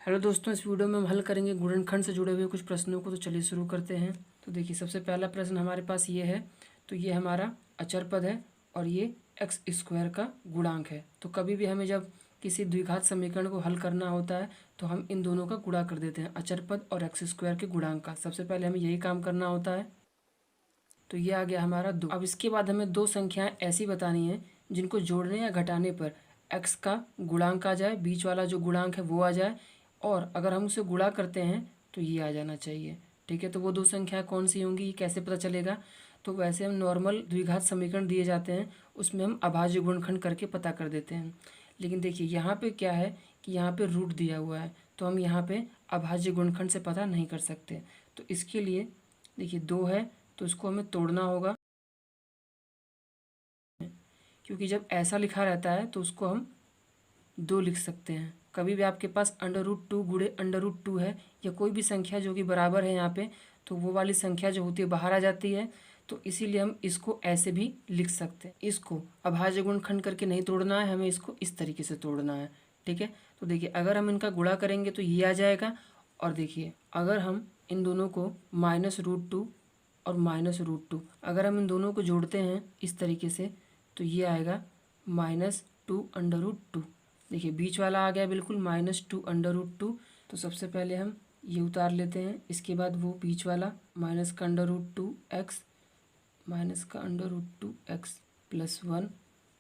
Hello दोस्तों, इस video में हम हल करेंगे गुणनखंड से जुड़े हुए कुछ प्रश्नों को। तो चलिए शुरू करते हैं। तो देखिए, सबसे पहला प्रश्न हमारे पास ये है। तो ये हमारा अचर पद है और ये एक्स स्क्वायर का गुणांक है। तो कभी भी हमें जब किसी द्विघात समीकरण को हल करना होता है तो हम इन दोनों का गुणा कर देते हैं, अचर पद और एक्स स्क्वायर के गुणांक का। सबसे पहले हमें यही काम करना होता है। तो ये आ गया हमारा 2। अब इसके बाद हमें दो संख्याएं ऐसी बतानी है जिनको जोड़ने या घटाने पर एक्स का गुणांक आ जाए, बीच वाला जो गुणांक है वो आ जाए, और अगर हम उसे गुणा करते हैं तो ये आ जाना चाहिए। ठीक है, तो वो दो संख्या कौन सी होंगी, ये कैसे पता चलेगा? तो वैसे हम नॉर्मल द्विघात समीकरण दिए जाते हैं उसमें हम अभाज्य गुणनखंड करके पता कर देते हैं। लेकिन देखिए यहाँ पे क्या है कि यहाँ पे रूट दिया हुआ है, तो हम यहाँ पे अभाज्य गुणनखंड से पता नहीं कर सकते। तो इसके लिए देखिए 2 है तो इसको हमें तोड़ना होगा, क्योंकि जब ऐसा लिखा रहता है तो उसको हम 2 लिख सकते हैं। कभी भी आपके पास √2 गुणे √2 है या कोई भी संख्या जो कि बराबर है यहाँ पे, तो वो वाली संख्या जो होती है बाहर आ जाती है। तो इसीलिए हम इसको ऐसे भी लिख सकते हैं। इसको अभाज्य गुणनखंड करके नहीं तोड़ना है, हमें इसको इस तरीके से तोड़ना है। ठीक है, तो देखिए अगर हम इनका गुणा करेंगे तो ये आ जाएगा। और देखिए अगर हम इन दोनों को -√2 और -√2, अगर हम इन दोनों को जोड़ते हैं इस तरीके से तो ये आएगा -2√2। देखिए बीच वाला आ गया बिल्कुल -2√2। तो सबसे पहले हम ये उतार लेते हैं, इसके बाद वो बीच वाला -√2x -√2x +1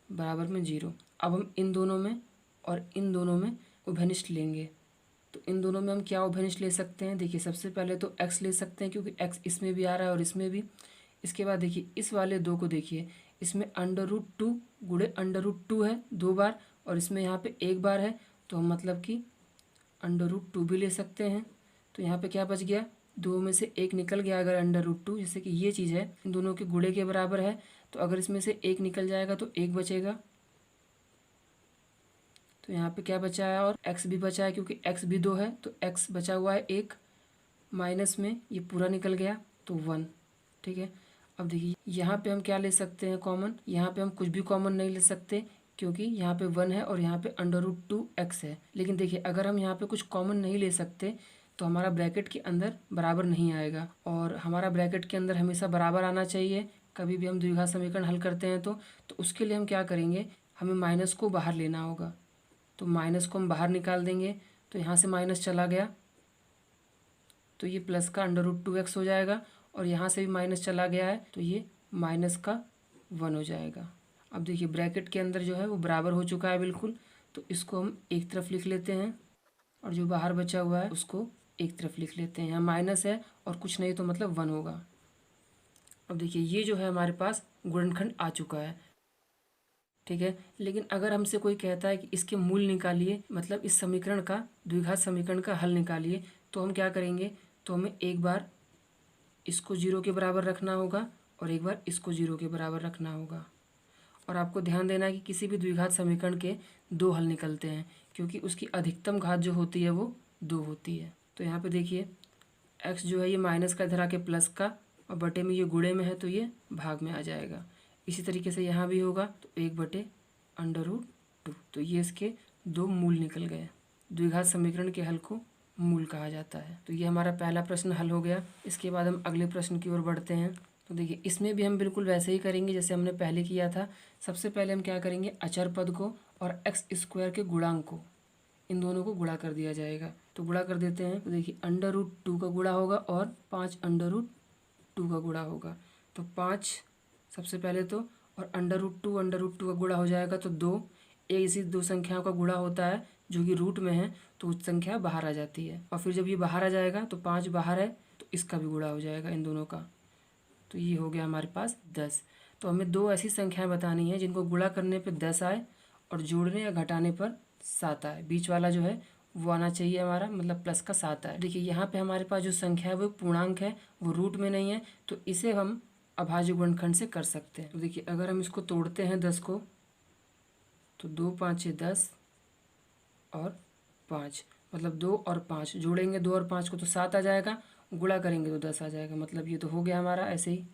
बराबर में 0। अब हम इन दोनों में और इन दोनों में उभयनिष्ठ लेंगे। तो इन दोनों में हम क्या उभयनिष्ठ ले सकते हैं? देखिए सबसे पहले तो x ले सकते हैं, क्योंकि x इसमें भी आ रहा है और इसमें भी। इसके बाद देखिए इस वाले 2 को देखिए, इसमें √2 गुणे √2 है 2 बार, और इसमें यहाँ पे 1 बार है, तो हम मतलब कि √2 भी ले सकते हैं। तो यहाँ पे क्या बच गया? 2 में से 1 निकल गया। अगर √2 जैसे कि ये चीज़ है इन दोनों के गुणे के बराबर है, तो अगर इसमें से 1 निकल जाएगा तो 1 बचेगा। तो यहाँ पे क्या बचा है? और x भी बचा है, क्योंकि x भी 2 है तो x बचा हुआ है 1, माइनस में ये पूरा निकल गया तो 1। ठीक है, अब देखिए यहाँ पे हम क्या ले सकते हैं कॉमन? यहाँ पे हम कुछ भी कॉमन नहीं ले सकते, क्योंकि यहाँ पे 1 है और यहाँ पे √2x है। लेकिन देखिए अगर हम यहाँ पे कुछ कॉमन नहीं ले सकते तो हमारा ब्रैकेट के अंदर बराबर नहीं आएगा, और हमारा ब्रैकेट के अंदर हमेशा बराबर आना चाहिए कभी भी हम द्विघात समीकरण हल करते हैं। तो उसके लिए हम क्या करेंगे, हमें माइनस को बाहर लेना होगा। तो माइनस को हम बाहर निकाल देंगे, तो यहाँ से माइनस चला गया तो ये प्लस का √2x हो जाएगा, और यहाँ से भी माइनस चला गया है तो ये माइनस का 1 हो जाएगा। अब देखिए ब्रैकेट के अंदर जो है वो बराबर हो चुका है बिल्कुल, तो इसको हम एक तरफ लिख लेते हैं और जो बाहर बचा हुआ है उसको एक तरफ लिख लेते हैं। यहाँ माइनस है और कुछ नहीं तो मतलब 1 होगा। अब देखिए ये जो है हमारे पास गुणनखंड आ चुका है। ठीक है, लेकिन अगर हमसे कोई कहता है कि इसके मूल निकालिए, मतलब इस समीकरण का, द्विघात समीकरण का हल निकालिए, तो हम क्या करेंगे? तो हमें एक बार इसको 0 के बराबर रखना होगा और एक बार इसको 0 के बराबर रखना होगा। और आपको ध्यान देना है कि किसी भी द्विघात समीकरण के 2 हल निकलते हैं, क्योंकि उसकी अधिकतम घात जो होती है वो 2 होती है। तो यहाँ पे देखिए x जो है ये माइनस का इधर आके प्लस का, और बटे में ये गुणे में है तो ये भाग में आ जाएगा। इसी तरीके से यहाँ भी होगा, तो 1/√2। तो ये इसके 2 मूल निकल गए। द्विघात समीकरण के हल को मूल कहा जाता है। तो ये हमारा पहला प्रश्न हल हो गया। इसके बाद हम अगले प्रश्न की ओर बढ़ते हैं। तो देखिए इसमें भी हम बिल्कुल वैसे ही करेंगे जैसे हमने पहले किया था। सबसे पहले हम क्या करेंगे, अचर पद को और एक्स स्क्वायर के गुणांक को, इन दोनों को गुणा कर दिया जाएगा। तो गुणा कर देते हैं। तो देखिए √2 का गुणा होगा और 5 √2 का गुणा होगा। तो 5 सबसे पहले तो, और √2 का गुणा हो जाएगा तो 2। इसी दो संख्याओं का गुणा होता है जो कि रूट में है, तो संख्या बाहर आ जाती है। और फिर जब ये बाहर आ जाएगा तो 5 बाहर है तो इसका भी गुणा हो जाएगा इन दोनों का। तो ये हो गया हमारे पास 10। तो हमें दो ऐसी संख्याएं बतानी है जिनको गुणा करने पे 10 आए और जोड़ने या घटाने पर 7 आए। बीच वाला जो है वो आना चाहिए हमारा, मतलब प्लस का 7 आए। देखिए यहाँ पे हमारे पास जो संख्या है वो पूर्णांक है, वो रूट में नहीं है, तो इसे हम अभाज्य गुणनखंड से कर सकते हैं। तो देखिए अगर हम इसको तोड़ते हैं 10 को, तो 2 5 6 10 और 5, मतलब 2 और 5 जोड़ेंगे, 2 और 5 को तो 7 आ जाएगा, गुणा करेंगे तो 10 आ जाएगा। मतलब ये तो हो गया हमारा ऐसे ही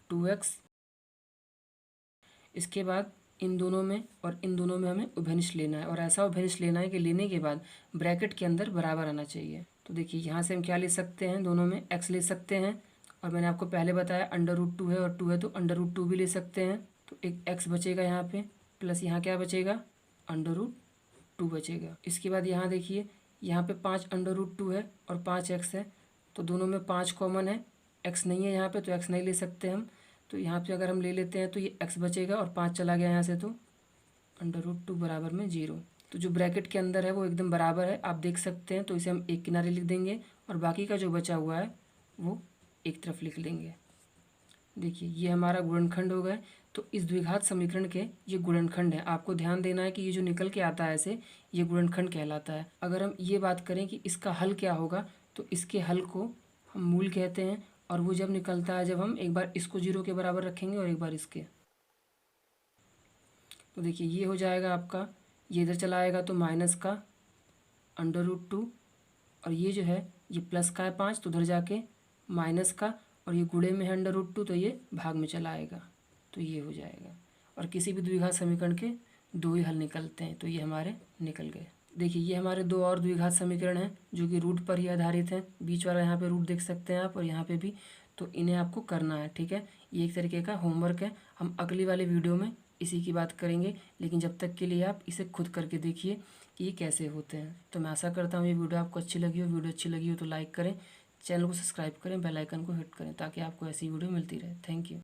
2x। इसके बाद इन दोनों में और इन दोनों में हमें उभयनिष्ठ लेना है, और ऐसा उभयनिष्ठ लेना है कि लेने के बाद ब्रैकेट के अंदर बराबर आना चाहिए। तो देखिए यहाँ से हम क्या ले सकते हैं, दोनों में x ले सकते हैं, और मैंने आपको पहले बताया अंडर रूट 2 है और 2 है तो अंडर रूट 2 भी ले सकते हैं। तो एक x बचेगा यहाँ पे, प्लस यहाँ क्या बचेगा, अंडर रूट 2 बचेगा। इसके बाद यहाँ देखिए, यहाँ पे 5 अंडर रूट 2 है और 5x है, तो दोनों में 5 कॉमन है, x नहीं है यहाँ पे तो x नहीं ले सकते हम। तो यहाँ पे अगर हम ले लेते हैं तो ये x बचेगा और 5 चला गया यहाँ से, तो अंडर रूट 2 बराबर में 0। तो जो ब्रैकेट के अंदर है वो एकदम बराबर है, आप देख सकते हैं। तो इसे हम एक किनारे लिख देंगे और बाकी का जो बचा हुआ है वो एक तरफ लिख लेंगे। देखिए ये हमारा गुणनखंड हो गए। तो इस द्विघात समीकरण के ये गुणनखंड है। आपको ध्यान देना है कि ये जो निकल के आता है ऐसे, ये गुणनखंड कहलाता है। अगर हम ये बात करें कि इसका हल क्या होगा, तो इसके हल को हम मूल कहते हैं, और वो जब निकलता है जब हम एक बार इसको 0 के बराबर रखेंगे और एक बार इसके। तो देखिए ये हो जाएगा आपका, ये इधर चला आएगा तो माइनस का अंडर रूट 2, और ये जो है ये प्लस का है 5 तो उधर जाके माइनस का, और ये गुणे में है अंडर रूट 2 तो ये भाग में चला आएगा, तो ये हो जाएगा। और किसी भी द्विघात समीकरण के 2 ही हल निकलते हैं, तो ये हमारे निकल गए। देखिए ये हमारे 2 और द्विघात समीकरण हैं जो कि रूट पर ही आधारित हैं। बीच वाला यहाँ पे रूट देख सकते हैं आप, और यहाँ पे भी। तो इन्हें आपको करना है, ठीक है। ये एक तरीके का होमवर्क है। हम अगली वाले वीडियो में इसी की बात करेंगे, लेकिन जब तक के लिए आप इसे खुद करके देखिए कि ये कैसे होते हैं। तो मैं आशा करता हूँ ये वीडियो आपको अच्छी लगी हो। वीडियो अच्छी लगी हो तो लाइक करें, चैनल को सब्सक्राइब करें, बेल आइकन को हिट करें, ताकि आपको ऐसी वीडियो मिलती रहे। Thank you.